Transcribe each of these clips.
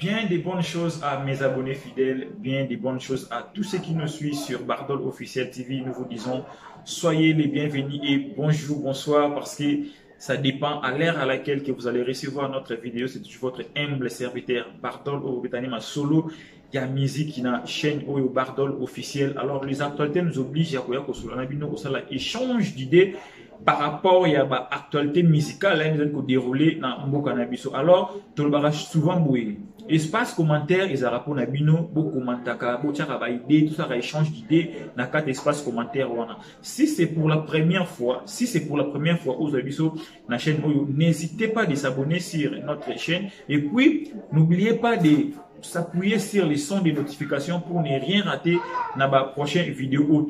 Bien des bonnes choses à mes abonnés fidèles, bien des bonnes choses à tous ceux qui nous suivent sur Bardol Officiel TV. Nous vous disons, soyez les bienvenus et bonjour, bonsoir, parce que ça dépend à l'heure à laquelle que vous allez recevoir notre vidéo. C'est toujours votre humble serviteur Bardol Obetanima Solo. Il y a musique qui na chaîne au Bardol Officiel. Alors les actualités nous obligent à échange d'idées par rapport à l'actualité musicale qui est déroulée dans Mboka Nabiso. Alors, tout le monde souvent boué. Espace commentaire, ils ont Nabino, beaucoup commentaires, beaucoup idées, tout ça, échange d'idées dans quatre espaces commentaires. Si c'est pour la première fois, aux Abiso, la chaîne, n'hésitez pas de s'abonner sur notre chaîne. Et puis, n'oubliez pas de s'appuyer sur les sons de notification pour ne rien rater dans la prochaine vidéo.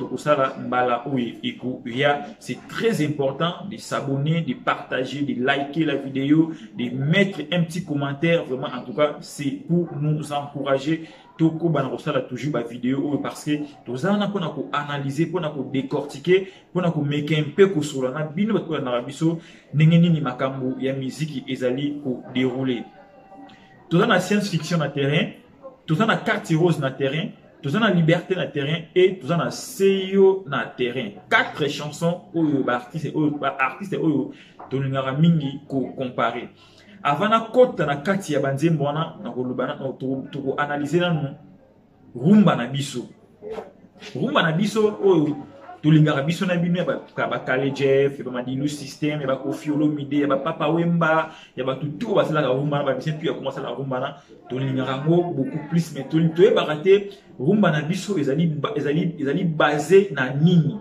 C'est très important de s'abonner, de partager, de liker la vidéo, de mettre un petit commentaire. Vraiment, en tout cas, c'est pour nous encourager. Toujours la vidéo parce que nous allons analyser, pour nous décortiquer, pour nous mettre un peu sur la bino pour nous n'engeni makambo ya musique ezali pour dérouler. Tout dans la science-fiction na terrain, tout dans la carte rose na terrain, tout dans la liberté na terrain et tout dans la CEO na terrain. 4 chansons où artistes to ngara mingi ko comparer. Avant na kota na kati ya banzembo wana na kolubana to analyser na rumba na biso. Rumba na biso oyo tulingaka biso na bino ba Kale Jeff, ba Madilu System, ba Koffi Olomide, ba Papa Wemba, ya ba tutu ba sala rumba ba biso puis a commencé la rumba na tulingaka beaucoup plus mais to ba raté rumba na biso ezali basé na nini.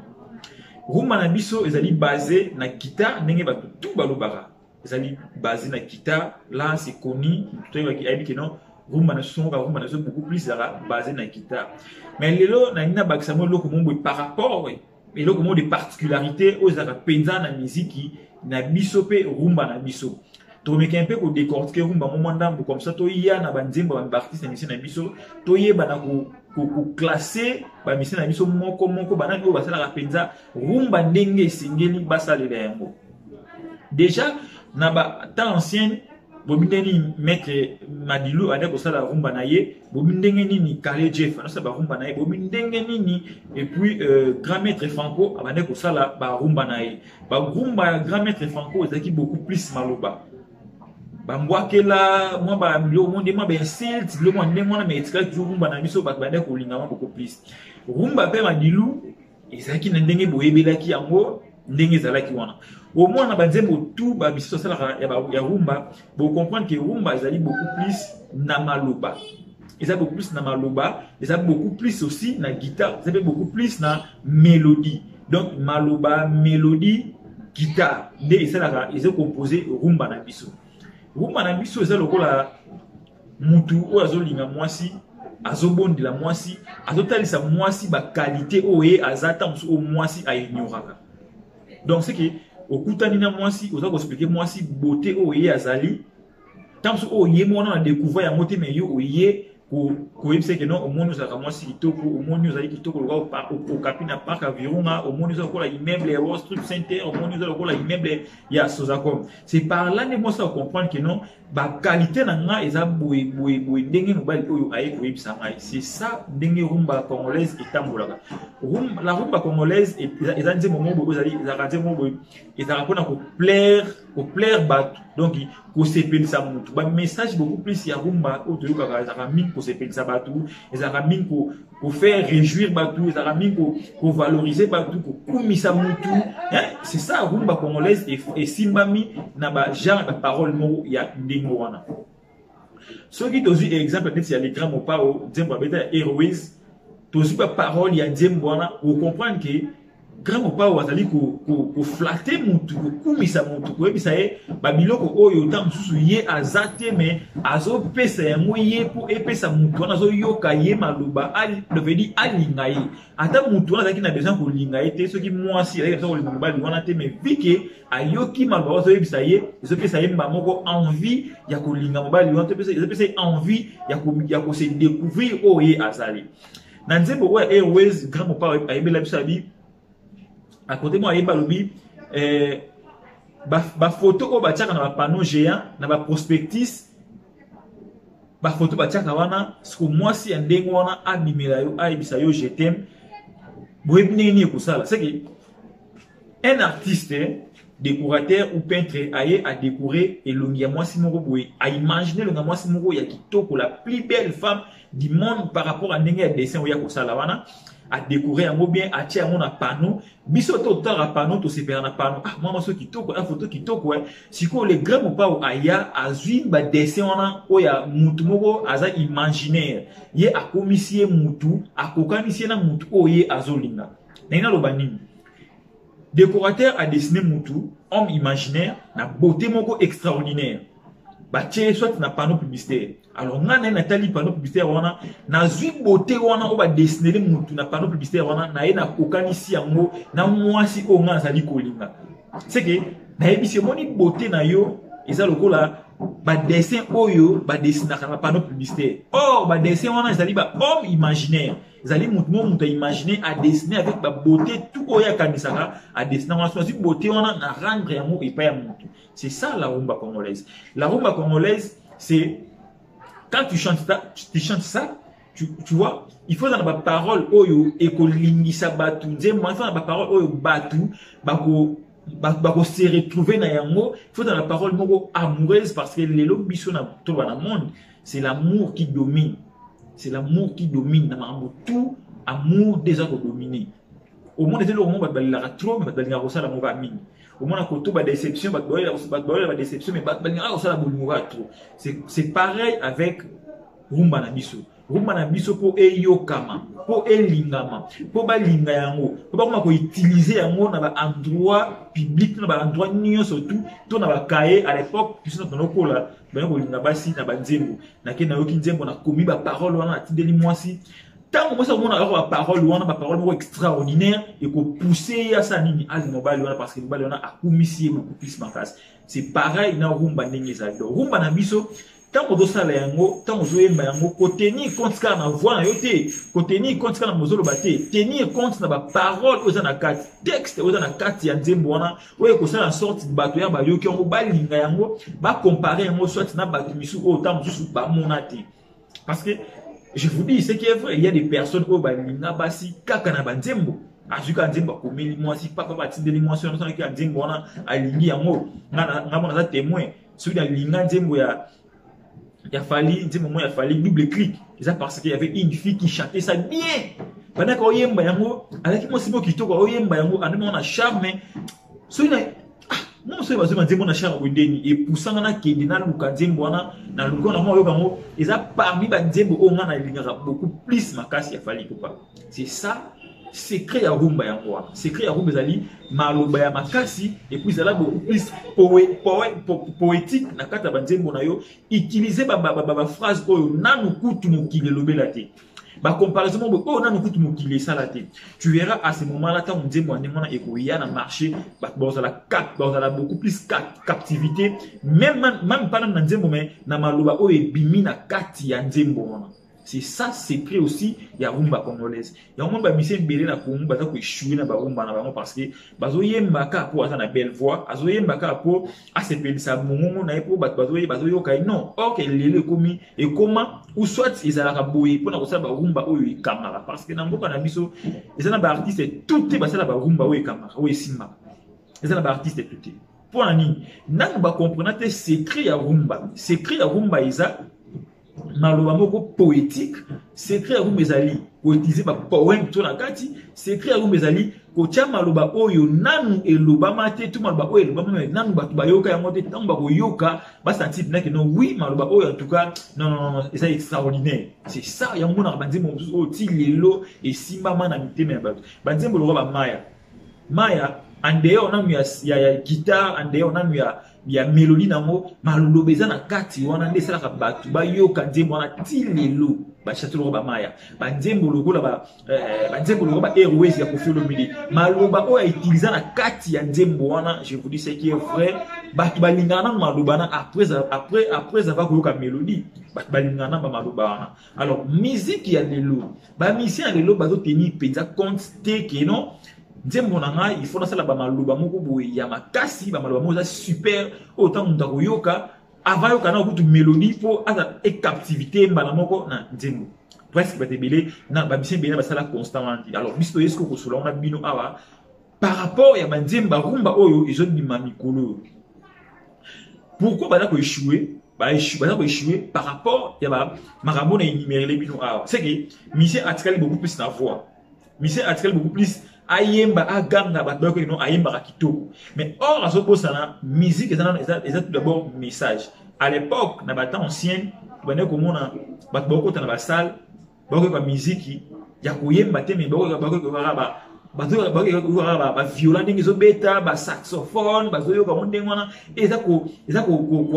Rumba na biso ezali basé na guitare ndenge ba tutu ba lobaka. Ezali basé na guitare, là c'est connu, tout le monde qui a dit que non rumba na son beaucoup plus basé na guitare. Mais lelo na ina bakisamo loko mombo par rapport et loko mombo de particularité aux penza na musique na biso pe rumba na biso. To meke un peu ko décortiquer rumba moment ndambo comme ça to ya na banzembo ba artiste na na biso to yeba na ko classer ba mission na biso moko bana ko basala penza rumba ndenge singeli basalela yango. Déjà na ba temps ancien Bobindeni maître Madilu ade ko sala rumba na ye, bobindenge nini Kale Jeff na sala rumba na ye, bobindenge nini et puis grand maître Franco abande ko sala ba rumba na ye. Ba rumba grand maître Franco ezaki beaucoup plus maloba. Ba mbwakela moi ba mlo monde moi ben silt le monde ndenge wana mais etika toujours rumba na biso ba bande ko lingama beaucoup plus. Rumba pe Madilu ezaki na ndenge boyebelaki yango ndenge ezalaki wana. Au moins, on a tout ya rumba, vous comprendre que rumba ils beaucoup plus na maloba. Ils ont beaucoup plus na maloba, ils ont beaucoup plus aussi na guitare, ils ont beaucoup plus na mélodie. Donc maloba, mélodie, guitare. Ils ont composé rumba na biso. Rumba na biso ils ont lokola mutu ou azolinga mwasi, azobondi la mwasi, azotalisa mwasi ba qualité oye azata musu o mwasi aignoraka. Donc c'est que au Koutanina Mwasi, aux autres expliquer Mwasi beauté oye azali. Tant que oye moi on a découvert ya moté mais yo oye ko yebse que non au monde nous a Mwasi kitoko au monde nous a kitoko au Kapina Park à Virunga au monde nous a ko la immeuble ya Wall Street Center au monde nous a ko la immeuble ya Sozacom. C'est par là que moi ça comprendre que non ba qualité na nga eza boy ndenge mobali oyo aye ko yebsa ngai. C'est ça ndenge rumba congolaise etambolaka. La rumba congolaise est un moment où vous allez plaire batu donc ko sepel sa mutu ba message beaucoup plus ya rumba au de ka min ko sepel sa batu ezaka min ko faire réjouir batu ezaka min ko valoriser batu ko kumisa mutu c'est ça rumba congolaise et simbami na ba genre de parole mo ya ndingo wana ce qui doit exemple peut-être il y a les grands mots pas au zembo beta héroïs tous pas parole ya nzembo wana vous comprendre que grand mopa wazali ko flatter mutu ko kumisa mutu ko ebisa ye babiloko oyo tam susu ye azate mais azo pesa yango ye pour epesa mutu wana zo yoka ye maloba ali veut dire alinga ye ata mutu wana zaki na besoin ko linga ye te soki mwasi ya so ko bali wana te mais vike ayoki maloba zo ebisa ye zo pesa ye mbamoko envie ya ko linga mobali wana te pesa envie ya ko se découvrir oye azali na nzembo wa airways grand mopa ayebela biso abi à côté moi ayeba lobi ba photo o ba tiaka na ba panneau géant na ba prospectus ba photo ba tiaka wana siko mwasi ya ndenge wana abimela yo ayebisa yo je t'aime boyebi ndenge nini ekosala c'est que un artiste décorateur ou peintre aye a décorer elongi ya mwasi moko boye a imaginer elongi ya mwasi moko ya kitoko la plus belle femme du monde par rapport à ndenge ya dessin oya kosala wana a décorer yango bien a tia yango na panneau biso to tara panneau to sepera na panneau ah mama so kitoko a photo kitoko siko le grand mopa aya azwi ba dessin wana oya mutu moko aza imaginaire ye akomisi ye mutu akokanisi na mutu oye azolinga na loba nini décorateur a dessiné mutu homme imaginaire na beauté moko extraordinaire batie soit na panneau publicitaire alors ngana na tali panneau publicitaire wana na zui beauté wana o ba dessiner mutu na panneau publicitaire wana na ye na kokanisi yango na mwasi o ngana zali kolinga c'est que na yebisi moni beauté na yo eza lokola ba dessin oyo ba dessiner na panneau publicitaire oh ba dessin wana ezali ba homme imaginaire ezali mutu imaginer à dessiner avec ba beauté tout oya kanisaka à dessiner wana so beauté wana na rendre yango epa ya mutu. C'est ça la rumba congolaise. La rumba congolaise, c'est quand tu chantes ça, tu vois, il faut dans la parole oyo ekolingisa batu, nzembo, il faut dans la parole oyo batu, bako se retrouver na yango, il faut dans la parole moko amoureuse parce que lelo biso na to ba na monde, c'est l'amour qui domine. C'est l'amour qui domine na mambo tout amour déjà ko dominer. Au monde était le moment ba trop mais ba linga ko sala mo ba mingi. Au moins, quand ba déception, ba déception, mais c'est pareil avec rumba na biso. Rumba na biso po eyokama, po elingama, po ba linga yango, po ba ko utiliser yango na ba endroit public, na ba endroit nyo surtout, to na ba kaye à l'époque, tu sais na kola, ba ko linga basi na ba nzembo, na ke na yoki nzembo na komi ba parole wana na tindeli mwasi. Tant que on a la parole extraordinaire et qu'on pousse à ça nini parce que mobile on a commissionné beaucoup plus ma face. C'est pareil na rumba n'engeza rumba na biso tant que ça la yango tant que yemba yango ko tenir compte na voix na yote ko tenir compte na mozolo baté tenir compte na ba parole oza na carte texte oza na carte ya nzembo wana oye ko sala sorte bato ya ba yoki yango balinga yango ba comparer yango soit na bato misu o tant musu ba monate parce que je vous dis, ce qui est vrai, il y a des personnes qui ont basi kaka banzembo. Azuka nzembo komeli mwasi papa batindeli mwasi on sona ki nzembo wana alingi yango ngana za témoin celui da linga nzembo ya fali nzembo mo ya fali double clic c'est parce qu'il y avait une fille qui chantait ça bien pendant ko yemba yango avec moi simo kitoko o yemba yango andemo na charme celui non c'est parce que nzembo na charme wendeni et poussanga na kende na luka nzembo wana na luka na mo yo kango eza parmi ba nzembo o ngana lingaka beaucoup plus makasi ya fali papa. C'est ça secret ya rumba yango wana. Secret ya rumba ezali maloba ya makasi et puis ezala beaucoup plus poétique na kata ba nzembo na yo utiliser ba phrase oyo nanu kutu mokili lobela te. Ba comparaison oh nanu kutu mokili salate. Tu verras à ce moment-là tant nzembo ndengona ekoya na marché ba la beaucoup plus captivité même pas na nzembo mais na maloba oyo ebimi na kati ya nzembo wana. C'est ça, secret aussi, il y a rumba congolaise. Il y a un monde qui belé na Congo, baza ko échouer na rumba na bango parce que bazo yemba ka po ata na belle voix, azo yemba ka po a se peli sa mongo na po bazo yoka non. OK, lele komi et comment ou soit ezala ka boye pour na ko sala ba rumba oyo ikamara parce que na mboka na biso ezana ba artiste tout est basala ba rumba oyo ikamara oyo simba. Ezana ba artiste tout est. Pour na nini? Nanu ba comprendre te secret ya rumba. Secret ya rumba isa maloba moko poétique, secret ya rumba ezali ko utiliser ba poème to na kati, secret ya rumba ezali ko tia maloba oyo nanu eloba mate tout maloba oyo eloba mate nanu batu bayoka yango te tango ba ko yoka ba sentir na que non oui maloba oyo en tout cas non c'est extraordinaire. C'est ça ya mona banzembo o ti lelo et simba mana miteme ya batu banzembo lo ba maya andeo nanu ya guitare andeo nanu ya mélodie nango maloloba eza na kati wana nde esalaka bato bayoka nzembo wana ti lelo bachatoloko bamaya banzembo lokola ba airways ya Koffi Olomide maloba oyo autiliza na kati ya nzembo wana. Je vous dis ce qui est vrai, bato balingana nanu maloba wana après avoir koyoka mélodie bato balingana ba maloba wana. Alors musique ya lelo bamisien ya lelo bazoteni mpenza compte te ke non nzembo na ngai il faut na sala ba maloba moko boye ya makasi ba maloba moko za super autant muta koyoka avant yo kana kutu mélodie pour ata et captivité mbala moko na nzembo presque ba tebele na ba bisien bena ba sala constamment. Alors biso yesko ko solo na bino awa par rapport ya banzemba rumba oyo izo bima mikolo. Pourquoi ba ko échouer par rapport ya ba makambo na énumérer les bino awa. C'est que monsieur atikali beaucoup plus na voix. Monsieur atikali beaucoup plus ayemba aganga bato ko no ayemba kitoko. Mais or azo posana musique eza tout d'abord message. À l'époque na bata ancienne bane ko mona bato boko na ba salle bako ba musique ya koyemba te mais bako ba violon ndenge zo beta ba saxophone ba zo yoka ndenge wana eza ko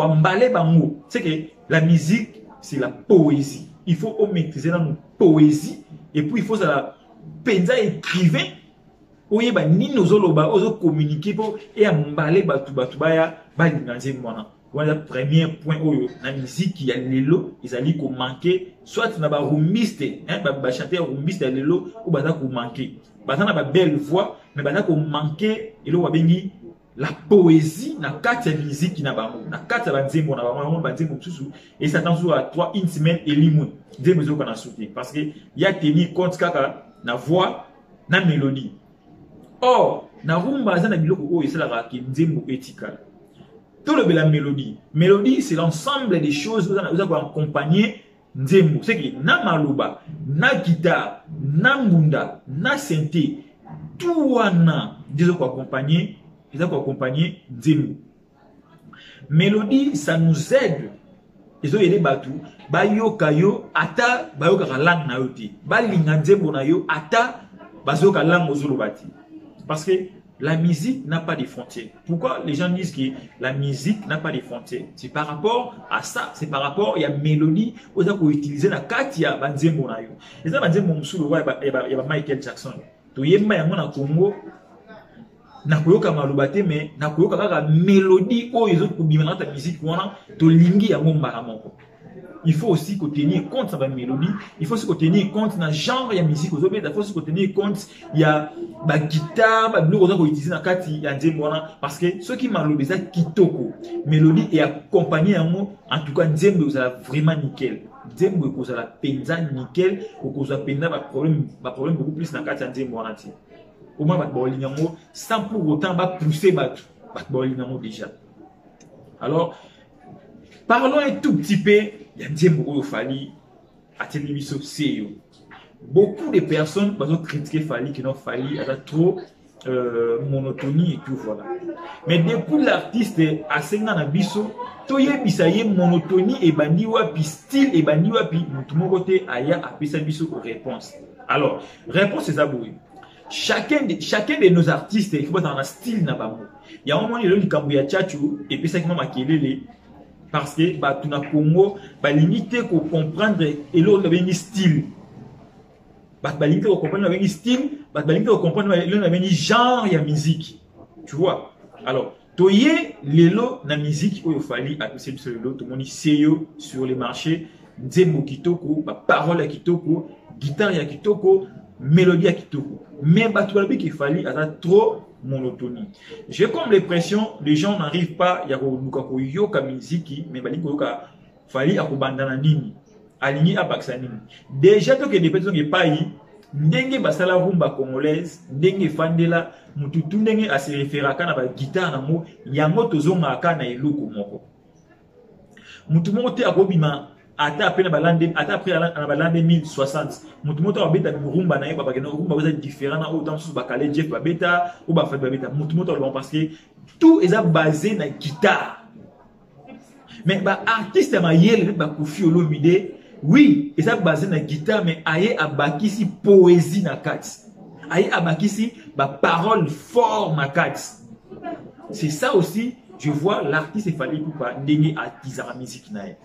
ambale bango. C'est que la musique c'est la poésie. Il faut maîtriser la poésie et puis il faut ça penza écrivain oyeba nini ozoloba ozo communiquer pour et ambale batu baya ba linganze mwana. Voilà le premier point oyo na musique ya lelo ezali ko manquer soit na ba rumbiste ba chanteur rumbiste ya lelo ou ba ko manquer ba na ba belle voix mais ba ko manquer elo wa bengi la poésie na kati ya musique na bango na kati ya banzembo na bango banzembo susu et ça tend à 3 une semaine et limon nzembo zo kana sauter parce que ya tenir compte kaka na voix na mélodie. Or na rumba za na biloko oyo esalaka ki nzembo etikala. Tout le la mélodie. Mélodie, c'est l'ensemble des choses que vous allez accompagner nzembo. C'est que na maluba, na guitare, na ngunda, na synthé, tout wana des accompagner nzembo. Mélodie, ça nous aide. Ils ont aidé batu, ba yo kayo ata ba yo ka langue na yote. Ba linga nzembo na yo ata ba zo ka langue ozolo bati. Parce que la musique n'a pas de frontières. Pourquoi les gens disent que la musique n'a pas de frontières? C'est par rapport à ça, c'est par rapport à la mélodie aux gens qui utilisent la carte ya banzembo na yo. Et ça banzembo musulu wa ya Michael Jackson. To yemba yango na Congo na koyoka malobate mais na koyoka kaka mélodie oyo ko bimana ta musique wana to lingi yango mbaka moko. Il faut aussi tenir compte de la mélodie, il faut aussi tenir compte de genre de musique, il faut aussi tenir compte de la guitare, de la utilisation dans kati ya nzembo parce que ce qui m'a lobé ça kitoko, mélodie et accompagné en tout cas nzembo ça vraiment nickel. Nzembo ko ça la penza nickel, ko ça penza ba problème beaucoup plus dans kati ya nzembo wana ti. Au moins ba bolingango sans pour autant ba pousser ba bolingango déjà. Alors parlons un tout petit peu de nzembo oyo Fally ateli biso seyo. Beaucoup de personnes ont critiqué Fally qui n'ont Fally a trop monotonie et tout voilà. Mais depuis l'artiste a senga na biso toyebisa ye monotonie et bandi wapi style et bandi wapi mutu moko te aya apesa biso réponse. Alors réponse c'est ça boui. Chacun de nos artistes il faut dans un style na bango. Il y a un moment il y a likambo ya tchatchu et puis ça qui m'a makelele. Parce que bah tout na Congo bah limité pour comprendre et l'autre le style bah limité pour comprendre le style bah limité pour comprendre le genre ya musique tu vois. Alors toyé lelo na musique où il fallait appeler sur le tout le monde seyo sur les marchés nzembo kitoko bah parole ya kitoko guitare ya kitoko mélodie ya kitoko mais bah tout le qu'il fallait à trop monotonie. J'ai comme l'impression les gens n'arrivent pas ya ko yoka musique mais bali ko yoka Fally akobandana nini alingi abaksa nini déjà to que des personnes qui payi ndenge basala rumba congolaise ndenge fandela mututu ndenge a se référer kana ba guitare na mo yango tozonga kana eloko moko mutu moko te akobima ata après na balande 1060 mutu moto abeta rumba na ye ba bakena rumba vous êtes différent na autant sous bakale Jeff babeta ou ba fait babeta mutu moto parce que tout est basé na guitare mais ba artiste ma yele ba Koffi Olomide oui et ça basé na guitare mais aye abakisi poésie na kati aye abakisi ba parole fort na kati. C'est ça aussi je vois l'artiste Fally Ipupa ndenge atisa la musique nae.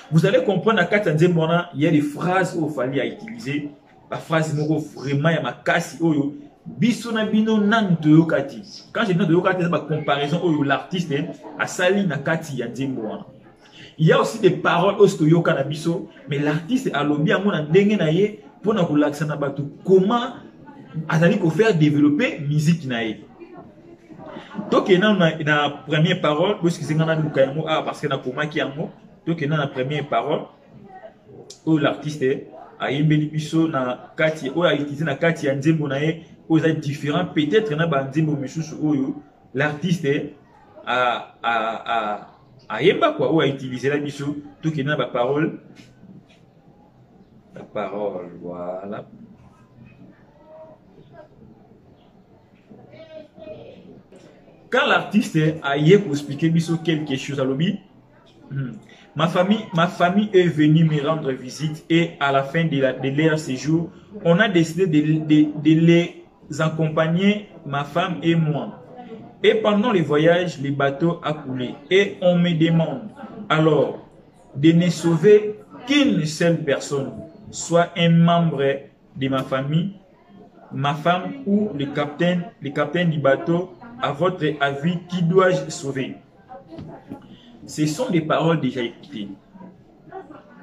Vous allez comprendre à kati nzembo wana il y a des phrases où Fally a utilisé la phrase moko vraiment ya makasi oyo biso na bino nan toyokati. Quand je dis toyokati c'est ba comparaison oyo l'artiste a sali na kati ya nzembo wana. Il y a aussi des paroles ostoyoka na biso mais l'artiste a lobi yango na ndenge na ye pona ko laksa na batu comment azali ko faire développer musique nae. Donc na première parole parce que c'est ngana luka yango parce que na koma ki yango donc na première parole où l'artiste a yembeli biso na kati ou a utilisé na kati ya nzembo na ye aux différents peut-être na ba nzembo misusu oyo l'artiste a yemba quoi ou a utilisé la biso donc na ba parole la parole voilà. Quand l'artiste a expliqué quelque chose à l'objet, ma famille est venue me rendre visite et à la fin de leur séjour, on a décidé de les accompagner, ma femme et moi. Et pendant le voyage, le bateau a coulé et on me demande alors de ne sauver qu'une seule personne, soit un membre de ma famille, ma femme ou le capitaine du bateau. À votre avis, qui dois-je sauver? Ce sont des paroles déjà écoutées.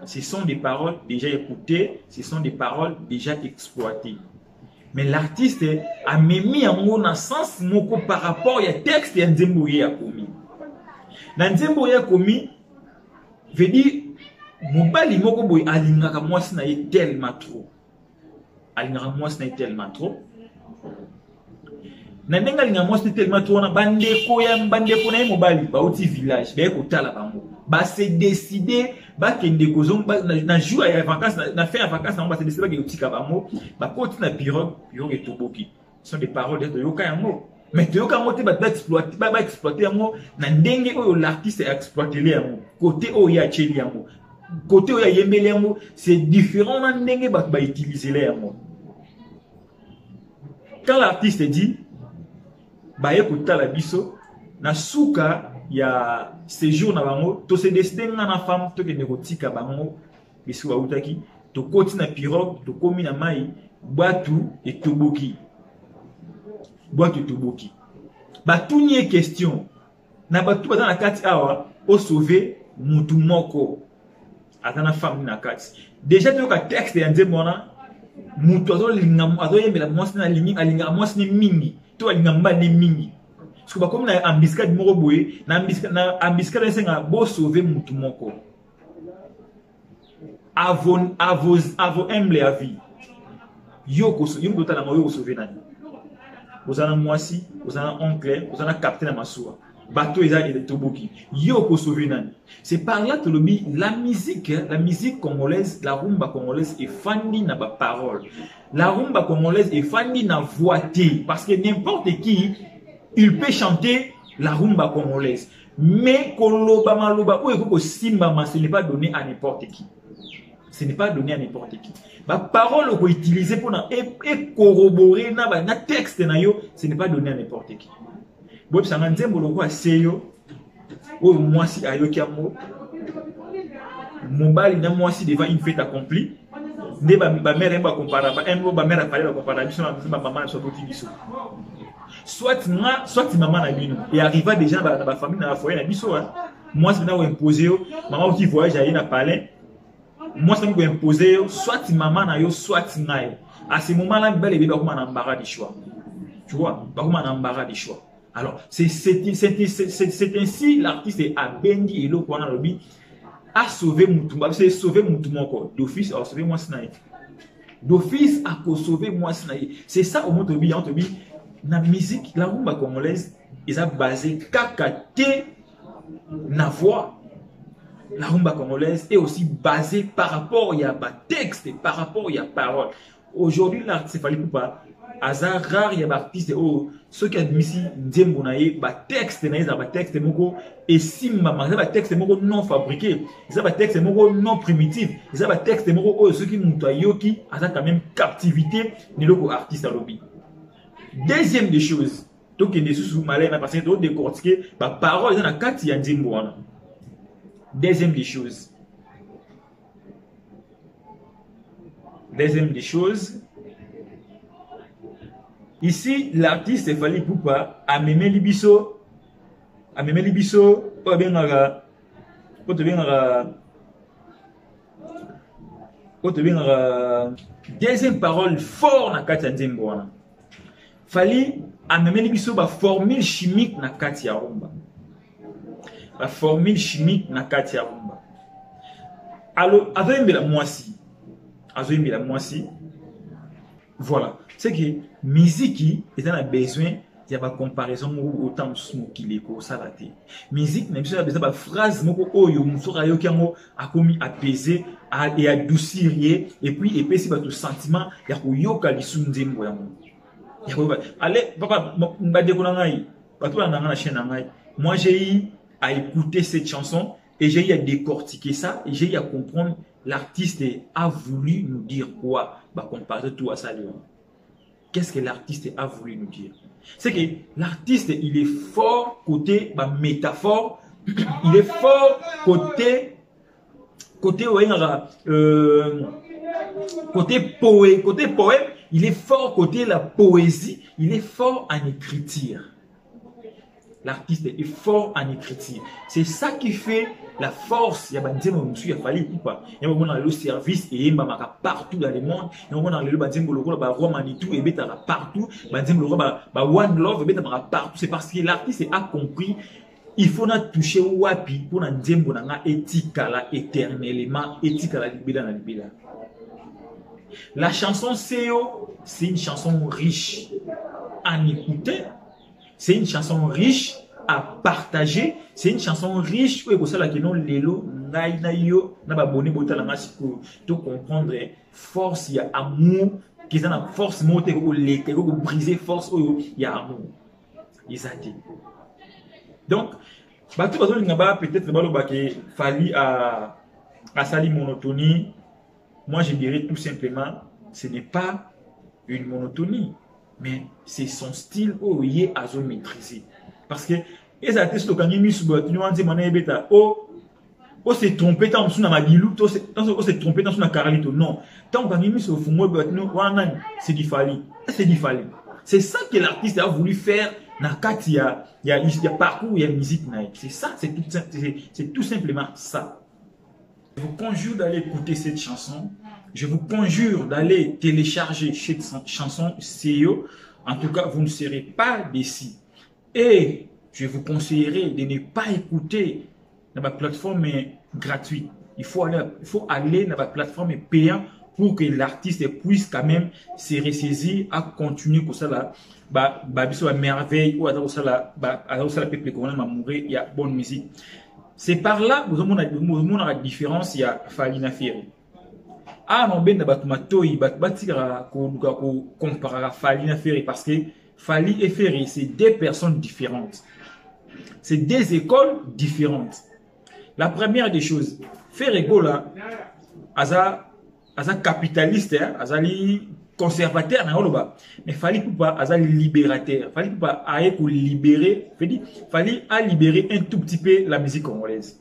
Ce sont des paroles déjà écoutées. Ce sont des paroles déjà exploitées. Mais l'artiste a mis en mot dans sens moko par rapport au texte de Nzembo a commis. Dans Nzembo a commis, veut dire, mobali moko boy alingaka mwasi na ye tellement trop. Alingaka mwasi na ye tellement trop. Na ndenga linga mwasi tellement trop na bandeko na ye mobali ba uti village ba ekotala bango ba se décider ba kende kozong na jour ya vacances na fin ya vacances na ba se décider ba utika bango ba koti na pirogue etoboki. Ce sont des paroles de yoka yango mais to yoka mote ba exploiter yango na ndenge oyo l'artiste a exploité yango côté oyo ya cheli yango côté oyo ya yembele yango c'est différent na ndenge ba utiliser yango. Quand l'artiste dit baye kotala biso na suka ya séjour na bango to se décider na femme to kende kotika bango biso ba utaki to koti na pirogue to komi na mai batu etoboki batuni question na batu bazana na kati awa o sauver mutu moko atana femme na kati déjà to ka texte ya nzembo na mutu azo yembela mwasi na alinga mwasi ni mingi to alingamba ne mingi parce que comme na ambiscade moko boye na ambiscade senga bo sauver mutu moko avant humble avis yoko tala yo sauver nani ozana mwasi ozana oncle ozana capitaine na masuwa bateau eza toboki yoko sauver nani. C'est par là que la musique congolaise, la rumba congolaise est fandi na ba parole. La rumba congolaise est fandi na voité parce que n'importe qui il peut chanter la rumba congolaise. Mais koloba maloba ou eko simba ce n'est pas donné à n'importe qui. Ce n'est pas donné à n'importe qui. Ba parole ko utiliser pour et corroborer na texte na yo, ce n'est pas donné à n'importe qui. Bon ça nzembo loko aseyo ou moi si ayoki amo mobali na moi si devant une fête accomplie ne ba mère ba compara ba mère parler ba compara biso na maman so petit biso soit maman na bino et arriva déjà dans ba famille na foyer na biso moi si na imposer maman qui voyage aller na palais moi ça me imposer soit maman na yo soit ngai à ce moment là belle bébé ba comme na embarras du choix tu vois ba comme na embarras du choix. Alors, c'est ainsi l'artiste a bendi et le qu'on a lobby a sauvé Moutoumba. C'est sauvé Moutoumba encore. D'office a sauvé moi Sinaï. D'office a sauvé moi Sinaï. C'est ça au monde lobby. La musique, la rumba congolaise, ils ont basé kakate na voix. La rumba congolaise est aussi basée par rapport à un texte, par rapport à parole. Aujourd'hui, l'artiste fallait pas. Hasard rare, il y a des artistes ceux qui admissent Nzembo naye ba texte naye za ba texte moko et simba ma ba texte moko non fabriqué, ça ba texte moko non primitif, ça ba texte moko ceux qui muto yoki asa quand même captivité ni loko artiste à lobby. Deuxième des choses, donc il est sous malin parce que d'autres décortiquer ba parole na kati ya Nzembo wana. Deuxième des choses. Ici, l'artiste Fally Ipupa a memé libiso, pour bien deuxième parole fort na kati ya Nzembo wana. Fally amemeli biso ba formule chimique na kati ya rumba. La formule chimique na kati ya rumba. Alors, azoyembela mwasi. Azoyembela mwasi. Voilà. C'est que musique est a besoin il y a une comparaison autant qu'il est pour ça la tête. Musique n'a besoin de phrase moko oyo musora yo kiango akomi apaiser et adoucir et puis épaissir tout sentiment ya ko yoka lisunze ngo yango. Ya ko allez papa mbade ko ngai bato na na chaîne ngai. Moi j'ai eu à écouter cette chanson et j'ai eu à décortiquer ça et j'ai eu à comprendre l'artiste a voulu nous dire quoi bah comparer tout à ça. Qu'est-ce que l'artiste a voulu nous dire? C'est que l'artiste, il est fort côté bah, métaphore, il est fort côté côté poème, il est fort côté la poésie, il est fort en écriture. L'artiste est fort en écriture. C'est ça qui fait la force. Il y a des gens qui ont fallu pas. Il y a des gens qui ont service et ils sont partout dans le monde. Il y a des gens qui ont Manitou et ils sont partout. Il y a des gens qui ont One Love et ils sont partout. C'est parce que l'artiste a compris. Il faut toucher wapi pour nous dire que éthique éternellement éthique la libéra. La chanson CEO, c'est une chanson riche en écouter. C'est une chanson riche à partager. C'est une chanson riche où il faut que nous lelo naïnayo na ba bonné bota la masiko to comprendre force il y a amour qui est la force monter au l'été pour briser force où il y a amour. Ils a dit. Donc bato bazo ngaba peut-être balo ba ke fali à sali monotonie. Moi je dirais tout simplement ce n'est pas une monotonie. Mais c'est son style où il est à maîtriser. Parce que les artistes qui ont mis sur le bêta, oh c'est trompé dans son amadilou, oh c'est trompé dans son caralito. Non, tant qu'on a mis sur le fumo, c'est du fali. C'est du fali. C'est ça que l'artiste a voulu faire. Il y a parcours, il y a musique. C'est ça, c'est tout simplement ça. Je vous conjure d'aller écouter cette chanson. Je vous conjure d'aller télécharger cette chanson CEO. En tout cas, vous ne serez pas déçus. Et je vous conseillerais de ne pas écouter dans ma plateforme gratuite. Il faut aller dans ma plateforme payante pour que l'artiste puisse quand même se ressaisir à continuer pour ça là. Biso merveille ou à ça là, peuple congolais m'a mourir, il y a bonne musique. C'est par là vous avez la différence, il y a Falina Ferry. Ah non, ben batoumatoi, batira ko comparer Falina Ferry parce que Fali et Ferry c'est deux personnes différentes. C'est deux écoles différentes. La première des choses, Ferry Gola, aza capitaliste, azali conservateur na oloba, mais Fali pas azali libérateur. Fali pas aé pour libérer, Fali a libéré un tout petit peu la musique congolaise.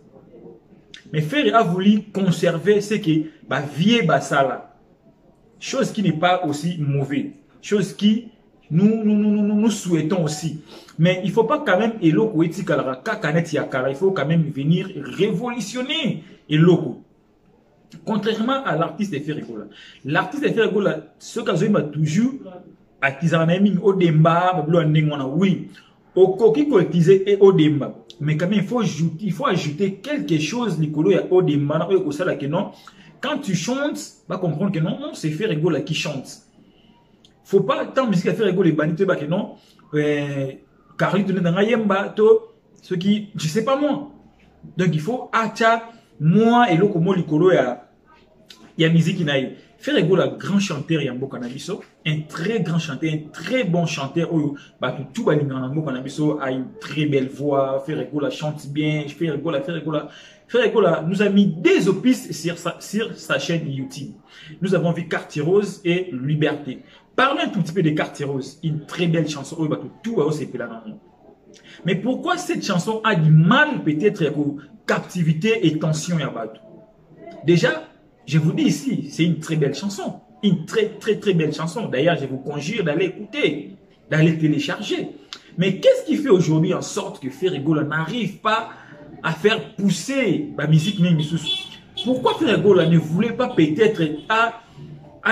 Mais Ferry a voulu conserver ce qui bah vieux basala. Chose qui n'est pas aussi mauvaise. Chose qui nous souhaitons aussi. Mais il ne faut pas quand même il faut quand même venir révolutionner Eloko. Contrairement à l'artiste Ferry Gola. L'artiste Ferry Gola, ce qu'il m'a toujours attisé au demba, oui, au coquille collectisé et au demba. Mais quand même, il faut ajouter quelque chose, Nicolo, au demba, quand tu chantes, va comprendre que non, c'est Ferry Gola qui chante. Faut pas tant musique à Ferry Gola les baniter que non, Carly tenait dans Yemba, ce qui, je sais pas moi. Donc il faut acha moi et l'autre mot Nicolo il y a musique qui n'a eu. Ferry Gola, grand chanteur Yambo Canabiso, un très grand chanteur, un très bon chanteur. Tout Yambo Canabiso a une très belle voix. Ferry Gola chante bien. Ferry Gola nous a mis des opus sur sa chaîne YouTube. Nous avons vu Quartier Rose et Liberté. Parlons un tout petit peu de Quartier Rose. Une très belle chanson. Mais pourquoi cette chanson a du mal peut-être avec captivité et tension Yabatou? Déjà, je vous dis ici, c'est une très belle chanson. Une très belle chanson. D'ailleurs, je vous conjure d'aller écouter, d'aller télécharger. Mais qu'est-ce qui fait aujourd'hui en sorte que Ferry Gola n'arrive pas à faire pousser la musique Nemisus? Pourquoi Ferry Gola ne voulait pas peut-être à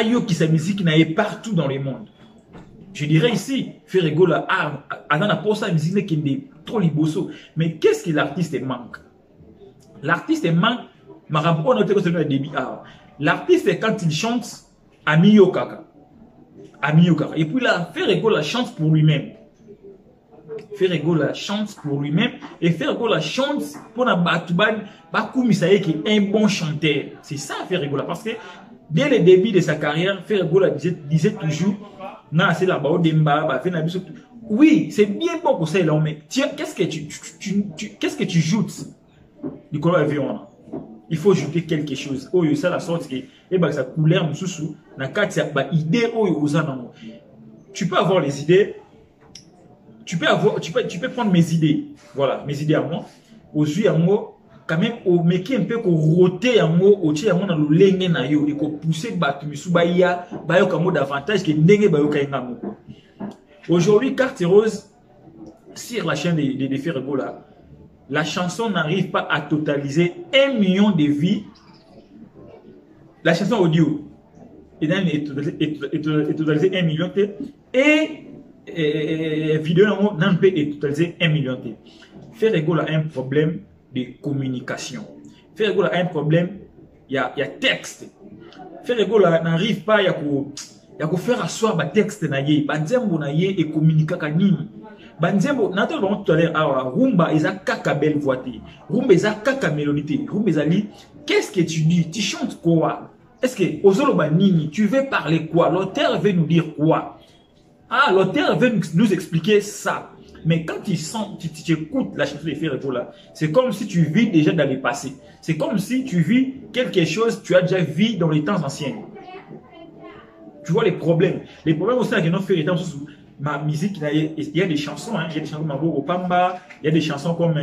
Yoki sa musique n'aille partout dans le monde? Je dirais ici, Ferregola a dans la poste à musique qui est trop liboso. Mais qu'est-ce que l'artiste manque? L'artiste manque, on a noté que c'est le débit. L'artiste, quand il chante, à Miyokaka. Et puis là, Ferregola chante pour lui-même. Ferregola chante pour lui-même. Et Ferregola chante pour la Batouban, Bakoumisaye qui est un bon chanteur. C'est ça, Ferregola. Parce que dès le début de sa carrière, Ferregola disait toujours, oui, c'est bien bon pour ça, mais qu'est-ce que tu joutes? Nicolas Vion. Il faut ajouter quelque chose. Oh, ça la sorte que sa couleur mususu na kati ya ba idée tu peux avoir les idées. Tu peux prendre mes idées. Voilà, mes idées à moi. Aux yeux à moi, quand même au meki un peu ko roter à moi, au tia moi na lo lenge na yo et ko pousser batu misu ba ya ba yo kamo davantage que ndenge ba yo kainga mo. Aujourd'hui, Carte Rose sur la chaîne de Ferregola, la chanson n'arrive pas à totaliser 1 million de vues. La chanson audio est totalisée 1 million et vidéo n'en peut être totalisée 1 million. Ferregola a un problème de communication. Ferregola a un problème, il y a texte. Ferregola n'arrive pas à faire asseoir le texte et communiquer avec nini. Banzembo, tout à l'heure, Rumba, ils ont kaka belle voix. Rumba, ils ont kaka mélodie. Rumba, ils ont dit, qu'est-ce que tu dis? Tu chantes quoi? Est-ce que, Ozolo Banini, tu veux parler quoi? L'auteur veut nous dire quoi? Ah, l'auteur veut nous expliquer ça. Mais quand tu écoutes la chanson de Ferregola, c'est comme si tu vis déjà dans le passé. C'est comme si tu vis quelque chose que tu as déjà vu dans les temps anciens. Tu vois les problèmes. Les problèmes aussi avec notre Ferregola, ma musique, il y a des chansons, il y a des chansons comme Opamba, il y a des chansons comme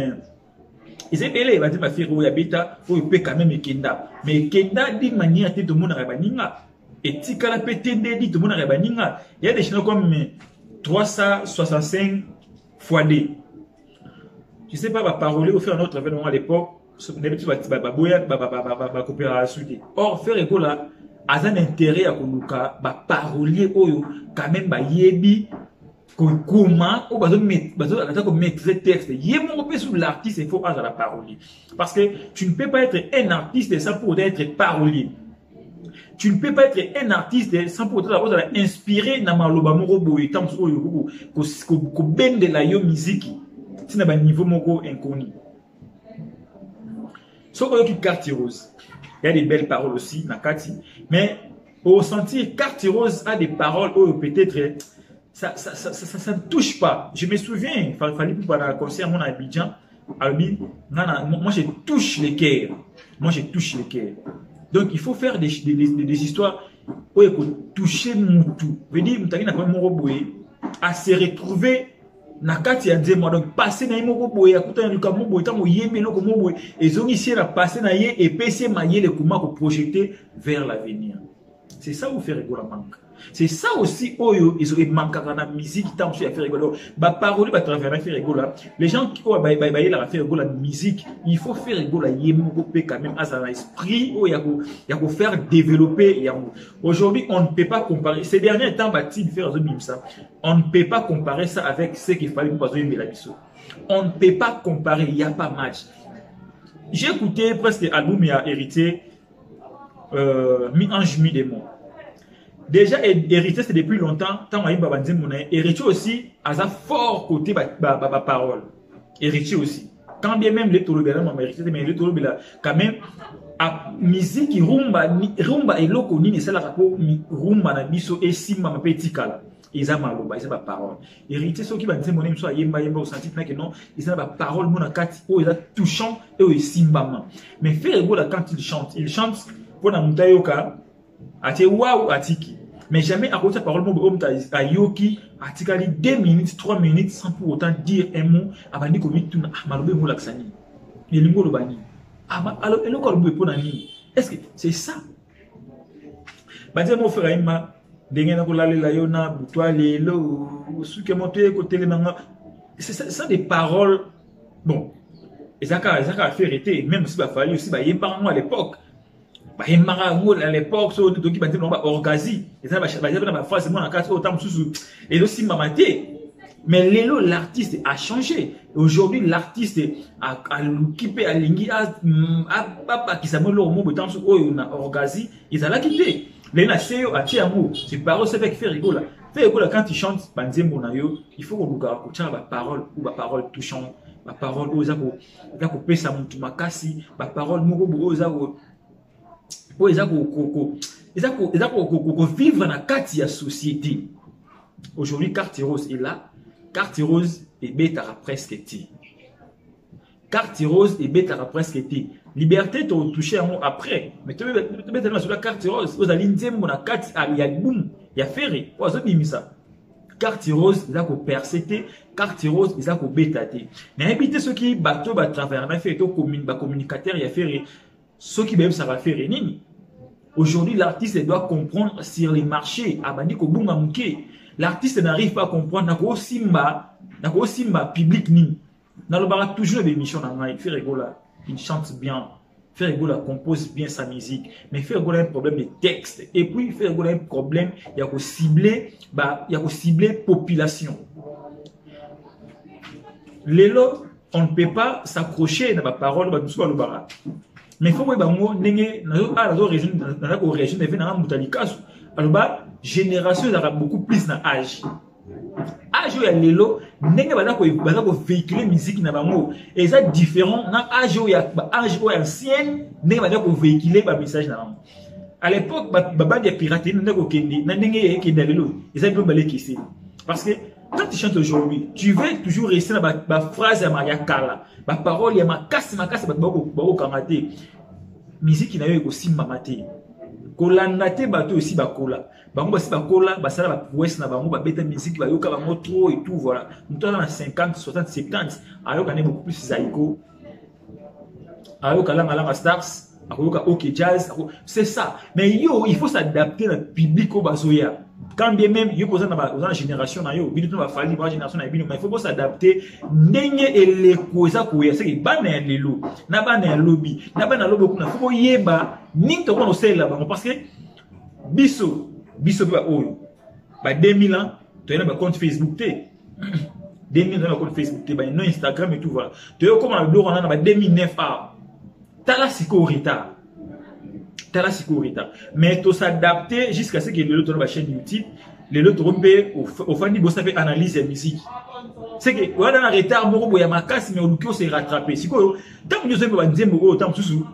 ils aiment il va dire ma fille Beta, il peut quand même Kenda. Mais Kenda d'une manière tout le monde a baninga et Tikala Petende dit tout le monde a baninga. Il y a des chansons comme 365 fois D. Je sais pas, va parler au faire un autre événement à l'époque, or Ferregola a un intérêt à Koluka, parolier quand même yebi comment on va maîtriser texte. Sur l'artiste, il faut à la parolier. Parce que tu ne peux pas être un artiste sans pour être parolier. Tu ne peux pas être un artiste sans pour être inspiré dans maloba moko boy tam so yo ko bende la yo musique. C'est un niveau moko inconnu. Sauf que Carte Rose, il y a des belles paroles aussi dans Kati, mais au sentir Carte Rose a des paroles où peut-être ça ne touche pas. Je me souviens, il fallait pour un concert à Abidjan, moi je touche les cœurs. Moi je touche les cœurs. Donc il faut faire des histoires où il faut toucher Moutou. Je veux dire, à se retrouver nakati ya nzema, donc passer na yemo boye akuta na kamo boye tango yeme loko mo boye ezongi si na passer na ye et pc maye le kuma ko projeter vers l'avenir. C'est ça où Ferregola manque. C'est ça aussi oyo ils ont manqué dans la musique tant sur Ferregola ba parole ba travers Ferregola. Les gens qui ba la Ferregola musique, il faut Ferregola yemo ko pe quand même à un esprit où il y a ko faire développer. Aujourd'hui, on ne peut pas comparer ces derniers temps bâti faire ça. On ne peut pas comparer ça avec ce qu'il fallait pour passer la biso. On ne peut pas comparer, il n'y a pas match. J'ai écouté presque l'album et a hérité mi-ange mi-démon. Déjà hérité c'est depuis longtemps, tant que Babanzé Mouna, hérité aussi à un fort côté parole. Hérité aussi. Quand bien même les Tolobela m'ont hérité, mais les Tolobela quand même à musique rumba et loko ni c'est la rapport rumba na biso et simba ma petit kala. Ils ont maloba, ils ont pas parole. Hérité ceux qui va dire mon nom soit yemba au senti que non, ils ont pas parole mon akati oh ils ont touchant et oh simba. Mais Ferregola quand il chante pour na mutayoka ati waouh atiki. Mais jamais à côté de parole, mon à Yoki, articali 2 minutes, 3 minutes sans pour autant dire un mot. Abandi comme tout na malobé mo laksani. Il lingo le bani. Alors et le corps pour nani. Est-ce que c'est ça? Badi mo frère ima dengue na ko la yona butwa lelo suke monter côté le nanga. C'est ça des paroles bon. Et ça a fait arrêter même si ba fallu aussi ba yemba à l'époque. bah Marango à l'époque so de qui battait non ba orgazi et ça ba na phrase moi en quatre autant sous et aussi mamaté. Mais Lelo, l'artiste a changé. Aujourd'hui, l'artiste a occupé à Lingi, a qui s'appelle le mot de temps où on a orgasé, ils ont quitté. Léna Seyo a tiré un mot. C'est parole, c'est fait faire rigoler. Fait rigoler quand il chante, il faut qu'on regarde la parole ou la parole touchante, la parole aux agos, la coupé sa montumakasi, la parole mouro aux agos. Pour les agos, vivre dans la carte de la société. Aujourd'hui, Carte Rose est là. Carte Rose et bêta presque été. Carte Rose et bêta presque été. Liberté, tu as touché un mot après. Mais tu veux sur la Carte Rose. Vous allez dire, mon carte, il y a boum, il y a ferré. Vous avez mis ça. Carte Rose, il y a qu'au percété. Carte Rose, il y a qu'au bêtaté. Mais évitez ceux qui bateau, à travers un fait, communicateur, il y a ferré. Ceux qui même ça va faire nini. Aujourd'hui, l'artiste doit comprendre sur les marchés. Abandi ko boum amouké. L'artiste n'arrive pas à comprendre. Nako simba public ni. Dans le bar toujours des émissions dans il fait rigoler. Il chante bien. Fait rigoler, compose bien sa musique. Mais fait rigoler un problème de texte. Et puis fait rigoler un problème. Il y a qu'au cibler, population. Lélo, on ne peut pas s'accrocher dans ma parole. Mais il faut que nous région génération a beaucoup plus d'âge. Âge où il y a l'élo, n'est pas véhiculer musique na bango. Et ça différent. Dans âge où il y a ancien, n'est pas véhiculer le message na bango. À l'époque, baba des pirates, n'a pas kendi, n'a n'engé kendi l'élo. Ils ont pas les parce que quand tu chantes aujourd'hui, tu veux toujours rester dans la phrase à Maria Kala, la parole, il y a ma casse, babo kamate. Musique qui n'a eu aussi mamate. Kolanate bato aussi bakola. Bango basi bakola, basala ba west na bango ba beta musique ba yoka bango trop et tout voilà. Nous sommes dans 50, 60, 70. Ayoka ne beaucoup plus zaiko. Ayoka la stars, ayoka OK jazz, c'est ça. Mais yo, il faut s'adapter au public au bazoya. Quand bien même yo posant dans la génération na yo, bino va falloir la génération na bino, mais il faut s'adapter ndenge ele koza koya, c'est que ba na lelo, na ba na lobby, na ba na lobby kuna faut yeba ning to kono sel là parce que biso ba oyo ba 2000 ans tu as un compte Facebook té 2000 ans compte Facebook té ba no Instagram et tout voilà tu as comment le on a ba 2009 ah tala siko retard mais tu s'adapter jusqu'à ce que le autre chaîne YouTube les autres rompé au fandi bossa fait analyse la musique c'est que on a un retard moko boya makasi mais on se rattraper siko tant que nous sommes ba nzembo o tant sous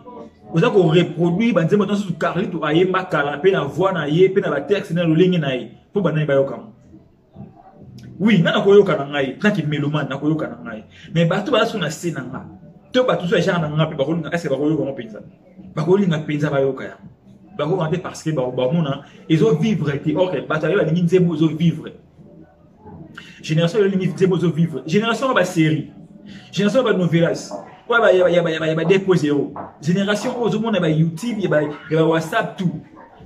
vous avez reproduit ba nzembo tant sous Carlito ayemba kala pe na voix na ye pe na ba texte na lolingi na ye pour banani ba yokam oui na ko yoka na ngai tant que mélomane na ko yoka na ngai mais bato ba sona scène nga to bato so genre na nga pe ba ko est-ce que ba ko yoka mo penza ba ko linga penza ba yoka ya ba ko rendre parce que ba mona ils ont vivre et OK bato ya lingi nzembo zo vivre génération ya lingi nzembo zo vivre génération ba série génération ba novelas quoi ba ya déposer génération aux monde ba YouTube ya WhatsApp tout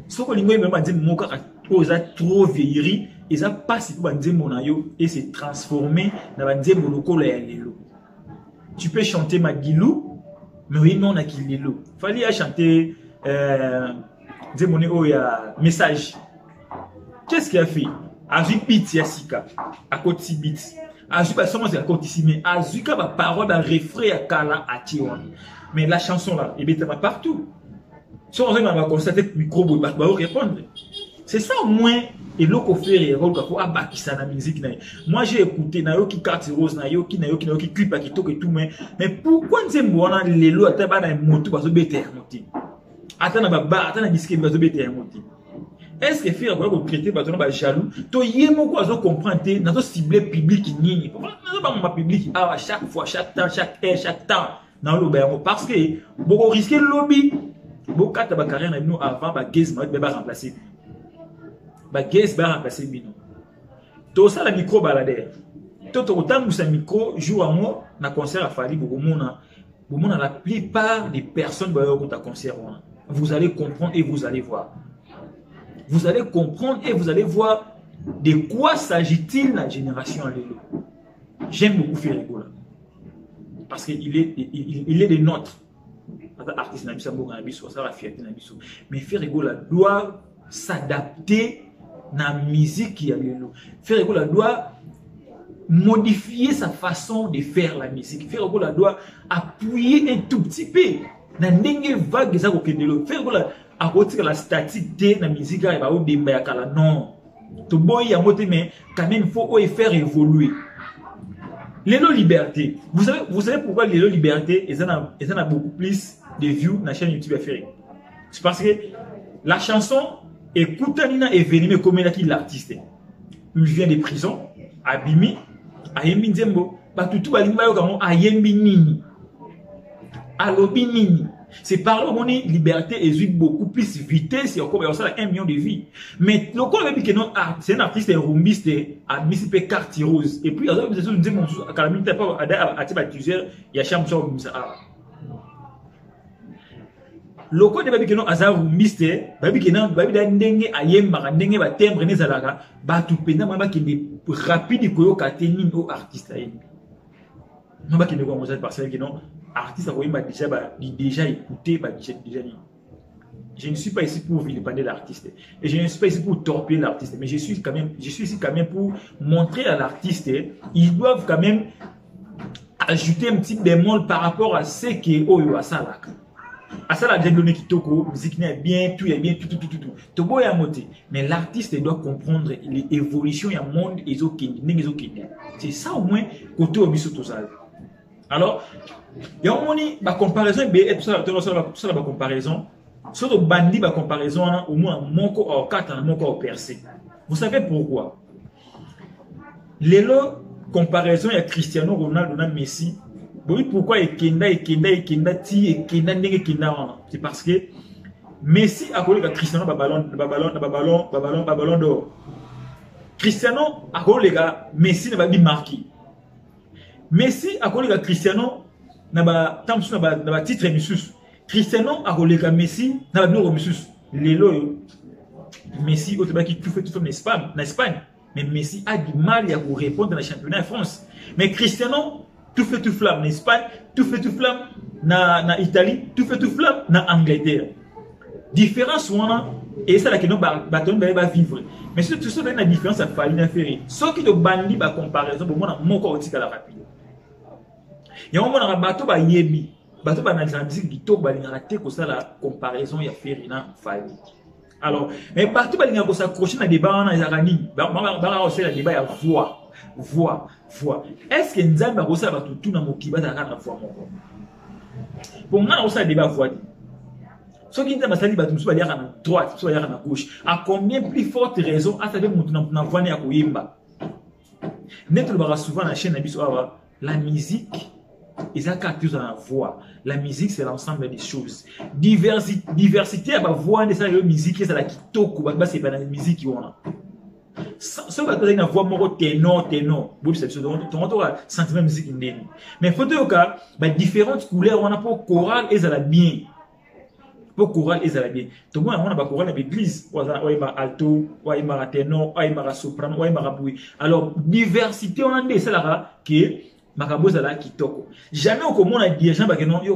ce que lingo même nzembo moka oza trop vieilli ils a passé pour nzembo na yo et s'est transformé dans nzembo lokolo ya lelo. Tu peux chanter Magilou, mais oui, non, on a Kililo. Fallait à chanter Zemone Oya message. Qu'est-ce qu'il a fait? Azu Pit Yassika, à côté de Bit. Azu pas seulement à côté ici, mais Azu ka ba parole, ba refrain à Kala à Tiwan. Mais la chanson là, et bien, partout. Si on va constater que le micro va répondre. C'est ça au moins. Et l'autre fait et rôle pour abattre ça dans la musique. Moi j'ai écouté na yo qui Carte Rose na yo qui clip à qui toque et tout mais pourquoi nous aimons on les lots à table dans moto parce que bête monter. Attends na baba attends na disque parce que bête monter. Est-ce que faire quoi pour traiter bateau na jaloux to yemo quoi zo comprendre na zo cibler public nini. Pourquoi na pas mon public à chaque fois chaque temps chaque heure chaque temps dans le bain parce que beaucoup risquer lobby beaucoup ta ba carrière na nous avant ba gaze ba remplacer. Ba guest ba remplacer bino to ça la micro baladère to autant ça micro joue à moi na concert à Fali bomona la plupart des personnes ba yo ta concert vous allez comprendre et vous allez voir de quoi s'agit-il la génération Lelo. J'aime beaucoup faire rigoler parce que il est des nôtres artiste na biso mbonga na biso ça la fierté na biso mais Ferregola doit s'adapter na musique ya lelo Ferregola doit modifier sa façon de faire la musique Ferregola doit appuyer un tout petit peu na ndenge vague za ko kendelo Ferregola a kotika la statique de la musique ya ba o demba ya kala non to boy ya moté mais quand même il faut faire évoluer Lélo Liberté. Vous savez pourquoi Lélo Liberté ils en a beaucoup plus de views dans la chaîne YouTube à faire. C'est parce que la chanson écoute Nina et Venime comme l'artiste. Il vient de prison, Abimi, Ayembi Nzembo, Batutu Balimba Yokamon, Ayembi Nini. Alobi Nini. C'est par là où on est liberté et beaucoup plus vitesse et encore 1 million de vies. Mais le corps que non, c'est un artiste rumbiste à Mississippi carte rose. Et puis, il y a des choses qui disent que la minute pas à il y a chambre sur le corps de Babi non azar rumbiste, Babi Kenon, Babi Dandenge, Ayem, Marandenge, Batembre, Nezalaga, Batu Pena, Mama qui est rapide koyo kateni au artiste. Mama qui ne voit pas parce que non. Artiste déjà écouté, déjà dit. Je ne suis pas ici pour vilipender l'artiste et je ne suis pas ici pour torpiller l'artiste, mais je suis ici quand même pour montrer à l'artiste ils doivent quand même ajouter un petit bémol par rapport à ce qui est au Asalak. Asalak a donné qui toko, musique est bien, tout est bien, tout. Tobo est moté, mais l'artiste doit comprendre l'évolution du monde et c'est ça au moins côté au biso tout ça. Alors, il y a une comparaison, la comparaison, sur le bandit, la comparaison, au moins mon corps, 4 mon corps percé. Vous savez pourquoi? Les comparaison, il y a Cristiano Ronaldo, Messi. Pourquoi Kenda, c'est parce que Messi a collé Cristiano ballon d'or. Cristiano a collé Messi n'a pas marqué. Messi a collé Cristiano n'a pas titre Missus. Cristiano a collé Messi n'a pas Missus. Lelo Messi au qui tout fait en Espagne. Mais Messi a du mal à répondre dans le championnat de France. Mais Cristiano tout fait tout flamme en Espagne, tout fait tout flamme en Italie, tout fait tout flamme en Angleterre. Différence et ça là que nous bâton va vivre. Mais c'est tout ça la différence à faire faire. Ce qui te bandit la comparaison pour moi mon corps aussi la rapide. Il y a un moment où bateau ba yebi, bateau ba na musique qui to ba raté ko ça la comparaison ya faire na fali. Alors, mais bateau ba linga ko s'accrocher na débat na yarani, ba aussi la débat ya voix. Est-ce que nzamba ko ça ba tout na mokiba ta na voix moko? Pour moi on ça débat voix. Ce qui nzamba sali ba tout ba yaka na droite, so yaka na gauche. À combien plus forte raison à savoir mutu na voix ya ko yimba. Neto ba souvent na chaîne na biso la musique ils ont caractérisé dans la voix. La musique, c'est l'ensemble des choses. Diversité, à la voix, c'est la musique, c'est la kitoko, c'est pas la musique qui on a. Ça va être une voix moro ténor. Bon, c'est ce dont on a sentiment musique. Mais il faut dire que différentes couleurs, on a pour chorale et ça la bien. Pour chorale et ça la bien. Tout le monde a pas chorale dans l'église. On a alto, on a ténor, on a soprano, on a bouille. Alors, diversité, on a des là qui Makaboza kitoko. Jamais au commun a dit gens que non, yo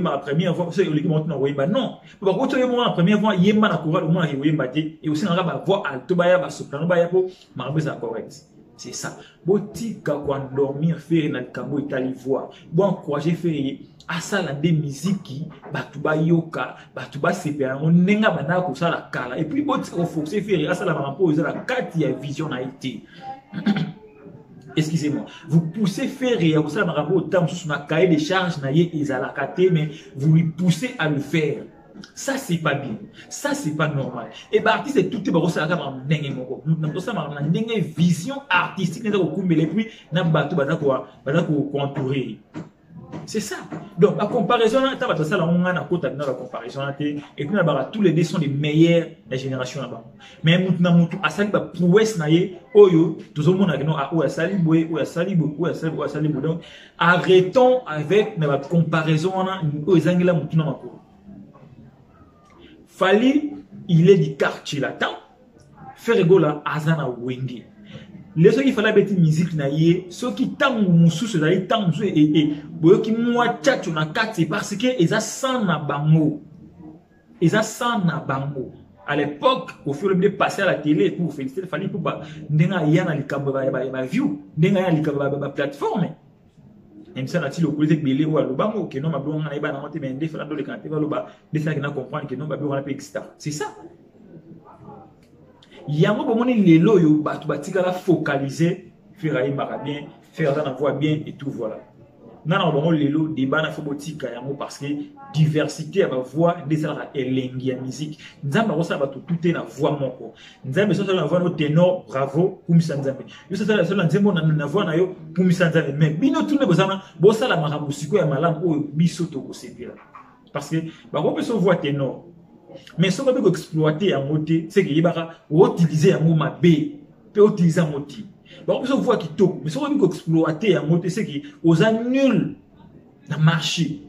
ma première fois c'est l'équipe monte non yemba non. Parce que toi moi la première fois yemba na courage au moins yemba et aussi on va voix alto baya ba soprano baya ko makaboza correct. C'est ça. Botika kwa dormir faire na kambo itali voix. Bon encourager faire asa la des musique qui batuba yoka, batuba sepia on nenga bana ko sala kala et puis botika foxer faire asa la maman poser la carte ya vision a été. Excusez-moi, vous poussez Ferré, vous savez, au temps sur ma cahier de charge, mais vous lui poussez à le faire. Ça, c'est pas bien. Ça, c'est pas normal. Et bah, artiste, c'est tout est barré, ça va une vision artistique, et puis, entourer. C'est ça. Donc, la comparaison, on a la comparaison, et puis, tous les deux sont les meilleurs de la génération là-bas. Mais, maintenant, à ça, prouesse, oyo, tout le monde a dit, ou à Saliboué, ou à Salibou, ou à Salibou. Donc, arrêtons avec la comparaison, aux Angela Moutouna. Fali, il est du quartier là-dedans. Ferregola, Azana Wenge. les gens qui fallait mettre musique na yé ceux qui tangu musu se dali tangu et boyo ki moi tchatcho na kati parce que ils a sans na bango ils a sans na bango à l'époque au fur et à mesure de passer à la télé pour féliciter fallait pour ba ndenga ya na likambo ba view ndenga ya likambo ba plateforme et ça na ti le côté belé ou lo bango que non ma blonga na iba na monter mais ndé fala do le kanté va lo ba de ça qui na comprendre que non ba blonga na pe etc. C'est ça. Yango bomoni lelo yo batu batika la focaliser faire yembaka bien faire dans la voix bien et tout voilà nana bongo lelo débat na fobotika yango parce que diversité à ma voix desala elengi ya musique nzamba ko sa batu tout na voix moko nzambe so na voix no ténor bravo kumisa nzambe yo sa la nzembo na voix na yo kumisa nzambe mais bino tout ne bozana bo sala makambo siko ya malamu o biso to ko sepela parce que ba ko peso voix ténor. Mais ce qu'on peut exploiter en moté, c'est qu'il y a utiliser un mot mabé, peut utiliser un moti. On peut voir qui toque, mais ce qu'on peut exploiter en moté, c'est qu'il aux annule dans le marché.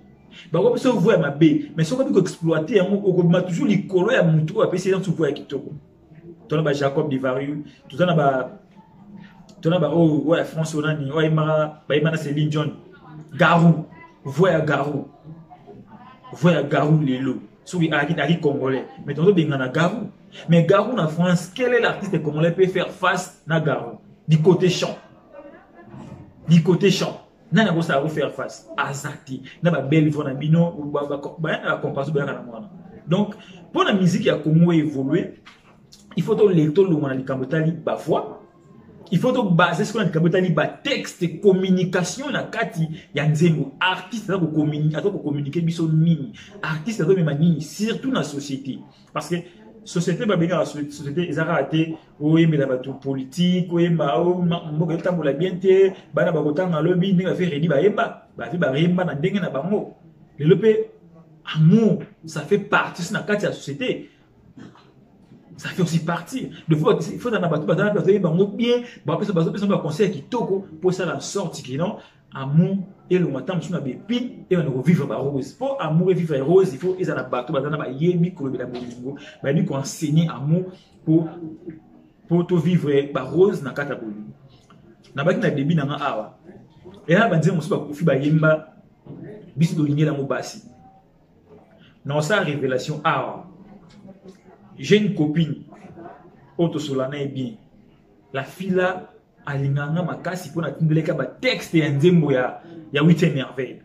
On peut voir mabé, mais ce qu'on peut exploiter en mot, on peut toujours les coller à mon tour, après c'est dans ce voir qui toque. Tu as Jacob Divariu, tu as oh ouais France Onani, ouais Imana Céline John, Garou, voix Garou les lots. Sur les Congolais. Mais on a Garou. Mais Garou en France, quel est l'artiste congolais peut faire face à Garou? Du côté chant. Du côté chant. N'a pas ça faire face. Azati. N'a pas belle voix na bino ou ba comparaison ba na mwana. Donc pour la musique ya Congo évoluer, il faut to lecto lo mwana likambotali ba voix. Il faut donc baser ce qu'on a dit texte communication na kati ya nzembo artiste à communiquer biso nini artiste à nini surtout dans la société parce que société ba benga société ezara ate oye mais la bato politique oye ma mboka tambola bien te bana ba kotanga lobi ndinga faire redi ba yemba na ndenge na bango le pe amour ça fait partie na kati ya société. Ça fait aussi partie. Il faut dans la bateau, bien, un conseil qui toko pour ça la sortie qui non amour et le matin nous avons pin et on vivre ba rose. Pour amour et vivre rose, il faut ils dans la bateau, dans ba yemi ko la bolingo, ba lui ko enseigner amour pour to vivre ba rose na kata bolingo. Na ba ki na début na awa. Et là ba dire musu ba kofi ba yemba biso do lignela mo basi. Non ça révélation awa. J'ai une copine, Auto Solana est bien. La fille là, alinganga makasi pour na tindeleka ba texte ya nzembo ya 8e merveille.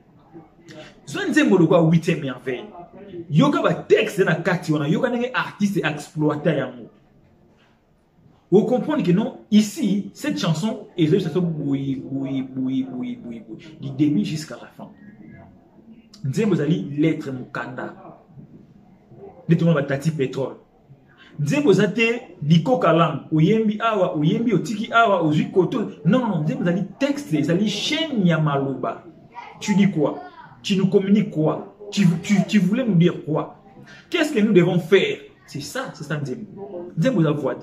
So nzembo lo kwa 8e merveille. Yoka ba texte na kati wana, yoka nenge artiste exploiter yango. Vous comprenez que non, ici, cette chanson est une chanson du début jusqu'à la fin. Nzembo zali lettre mukanda. Nettement ba tati pétrole. Nzembo zate liko kalam oyembi awa oyembi otiki awa ozui koto non nzembo zali texte zali chaîne ya maloba. Tu dis quoi? Tu nous communiques quoi? Tu voulais nous dire quoi? Qu'est-ce que nous devons faire? C'est ça nzembo. Nzembo za voix.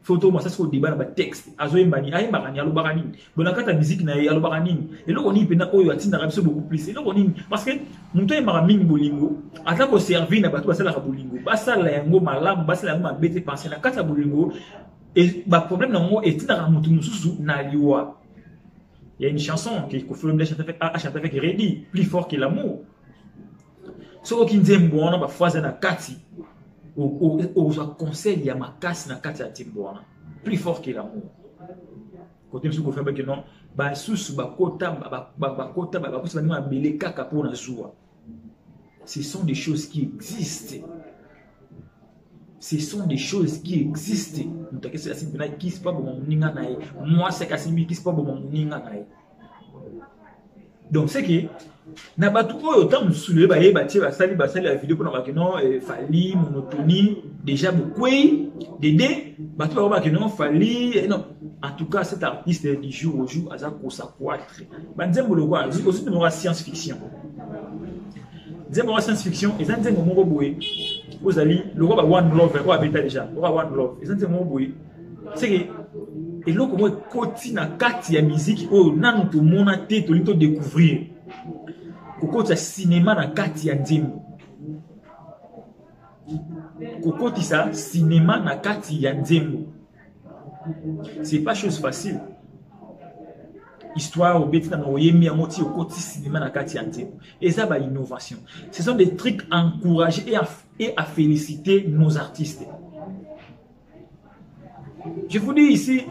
Photo moi ça c'est au débat na texte azoyemba ni ayemba ni alobaka nini bonakata musique na alobaka nini eloko ni pena oyo atinda biso beaucoup plus eloko nini parce que muntu ayemba mingi bolingo ata ko servir na bato basala ka bolingo basala yango malamu basala yango mabete penser na kata bolingo et ba problème na ngo etinda ka mutu mususu na liwa. Il y a une chanson que Kofi Olomide a chanté avec Reddy, plus fort que l'amour. So ki nzembo wana ba phrase na kati au conseil ya makasi na kati ya timboana plus fort que l'amour. Côté monsieur ko fait que non ba susu ba kota ba kusa ba belé kaka pour na joie. Ce sont des choses qui existent. Ce sont des choses qui existent. Mutake c'est assez bien qui se pas bon muninga nae. Moi c'est Kasimbi qui se pas bon muninga nae. Donc c'est que na batu oyo tam soulever ba yeba tie ba sali la vidéo pour na ba que non fali monotonie déjà beaucoup dédé batu ba que non fali non en tout cas cet artiste du jour au jour aza ko sa croître ba nzembo le quoi aussi de la science fiction nzembo la science fiction et nzembo moko boye vous allez le roi ba one love ko abeta déjà le roi one love et nzembo moko boye c'est que et loko mo koti na kati ya musique oyo nanu to mona te to lito découvrir kokoti ya cinéma na kati ya nzembo kokoti sa cinéma na kati ya nzembo C'est pas chose facile. Histoire au bêtis dans oyemi à moti au côté cinéma na kati ante. Et ça va innovation. Ce sont des trucs à encourager et à féliciter nos artistes. Je vous dis ici,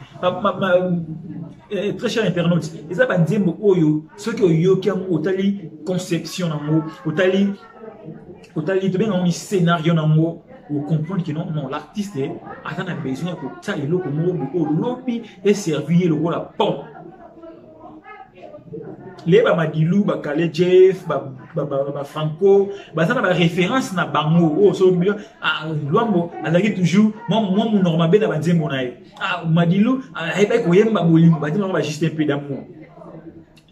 très cher internaute, et ça va dire oyo, ceux qui ont eu otali conception nango, otali to bien un scénario nango, vous comprenez que non l'artiste a besoin que ça il lo comme au lobby et servir le rôle à pont. Les Madilou, Kale Jeff, Franco, ça na référence na bango. Oh, so Luambo, alagi toujours, moi mon normal ben na nzembo na ye. Madilou, ba ko yemba bolingo, ba dire juste un peu d'amour.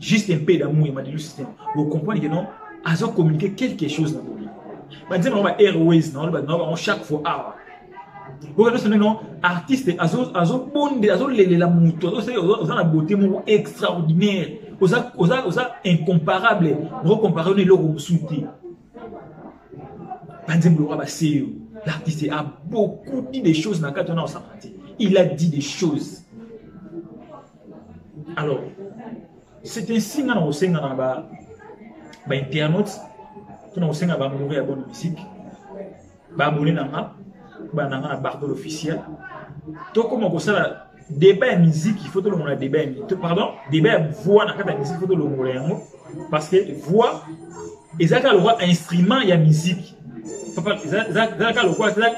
Juste un peu d'amour, Madilou système. Vous comprenez que non, azo communiquer quelque chose na bolingo. Ba dire ba airways non, chaque fois vous voyez, non, artiste, azo bonde, azo la muto, azo la beauté extraordinaire, osa incomparable, recomparé le Romsouti. L'artiste a beaucoup dit des choses dans le cadre de sa partie. Il a dit des choses. Alors, c'est un signe dans le internaute, qui nous a mourir à bonne musique, abonné dans la barre officielle. Donc, comme on ça, débat de musique, il faut que l'on ait débat. Pardon, débat de voix dans la musique, il faut que l'on ait parce que voix, et ça, le voix instrument, il y a musique. C'est un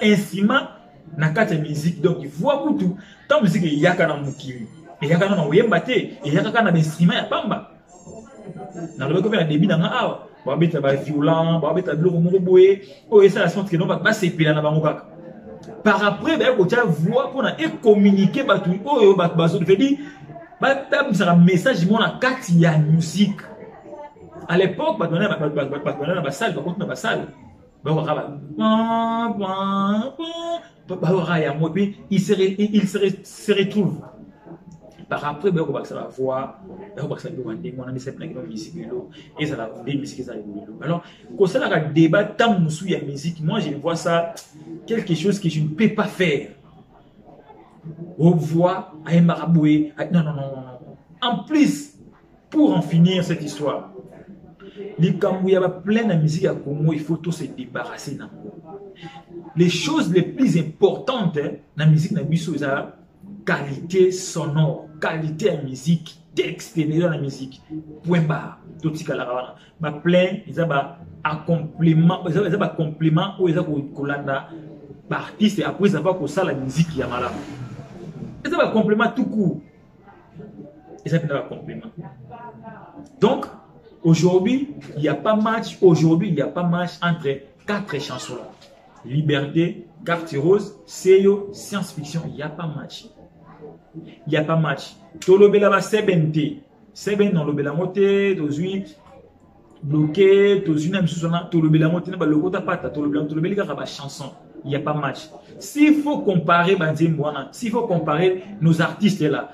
instrument dans la musique. Donc, voix pour tout. Tant musique, il y a qu'un mukiri. Il y a qu'un oyembate. Il y a qu'un instrument, il y a pamba. Dans le cas, début dans la violent, par après, voix pour communiquer message de musique. À l'époque, il se retrouve. Par après, on va voir, on va et ça va des musiques. Alors, quand ça a débat tant de la musique, moi je vois ça quelque chose que je ne peux pas faire. On voit un maraboué. Non. En plus, pour en finir cette histoire, les Kambouya plein de musique à Congo, il faut tout se débarrasser. Les choses les plus importantes dans la musique, c'est la qualité sonore, qualité de musique, texte de la musique. Point barre. Tout ce qu'il y a ma plein, ils ont un complément, ils ont un complément où ils ont un colanda artiste et après ils ont ça la musique qui est malade. Ils ont un complément tout court. Ils ont un complément. Donc aujourd'hui, il n'y a pas match. Aujourd'hui, il n'y a pas match entre 4 chansons. Liberté, Carte Rose, Seyo, science-fiction. Il n'y a pas match. Il n'y a pas match. Tolobela va sebente. Sebente dans l'obela moté, tozui bloqué, tozui même sous son nom, tolobela moté, ba lokota pata, tolobela va chanson. Il n'y a pas match. S'il faut comparer s'il faut comparer nos artistes là,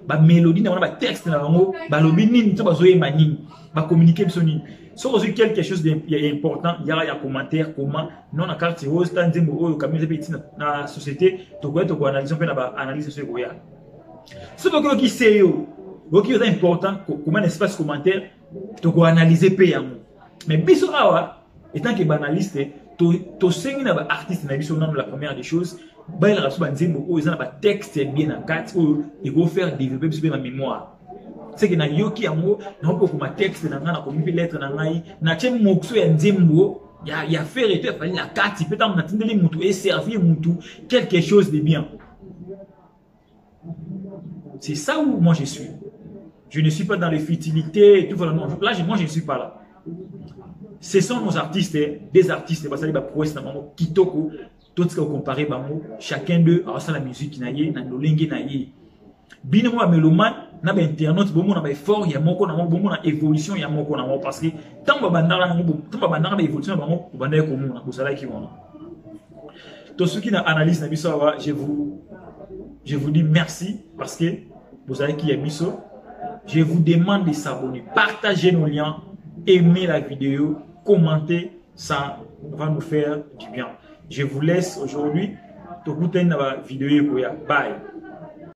ba mélodie na ba texte na bango, ba lobi nini, to bazoye manini, ba communiquer bisoni. Si vous avez quelque chose d'important, il y a un commentaire, comment, non, la carte rose, tant de mots, comme vous avez dit dans la société, tu peux analyser ce que vous avez. Si vous avez qui est important, comment un espace commentaire, tu peux analyser payant. Mais biso awa, étant que banaliste, tu sais qu'il y a un artiste dans la première des choses, il y a un texte bien en carte, il faut faire développer ma mémoire. C'est que na yoki yango na ko kuma texte na ngana ko mbi lettre na ngai na che mokso ya nzembo ya faire et faire la carte peut être na tindeli mutu et servir mutu quelque chose de bien. C'est ça où moi je suis. Je ne suis pas dans les futilités tout voilà non. Là moi je ne suis pas là. Ce sont nos artistes, des artistes parce que ba prouesse na mamo kitoko tout ce que comparer bango chacun d'eux a sa la musique na ye na lolenge na ye. Bino wa meloman na ba internaute bomo na ba effort ya moko na bomo na évolution ya moko na parce que tant ba bandara ba évolution bango banda ko mona ko sala ki wona to ceux qui na analyse na biso wa je vous dis merci parce que vous avez qui ya biso. Je vous demande de s'abonner, partager nos liens, aimer la vidéo, commenter, ça va nous faire du bien. Je vous laisse aujourd'hui tokutani na ba vidéo ekoya bye.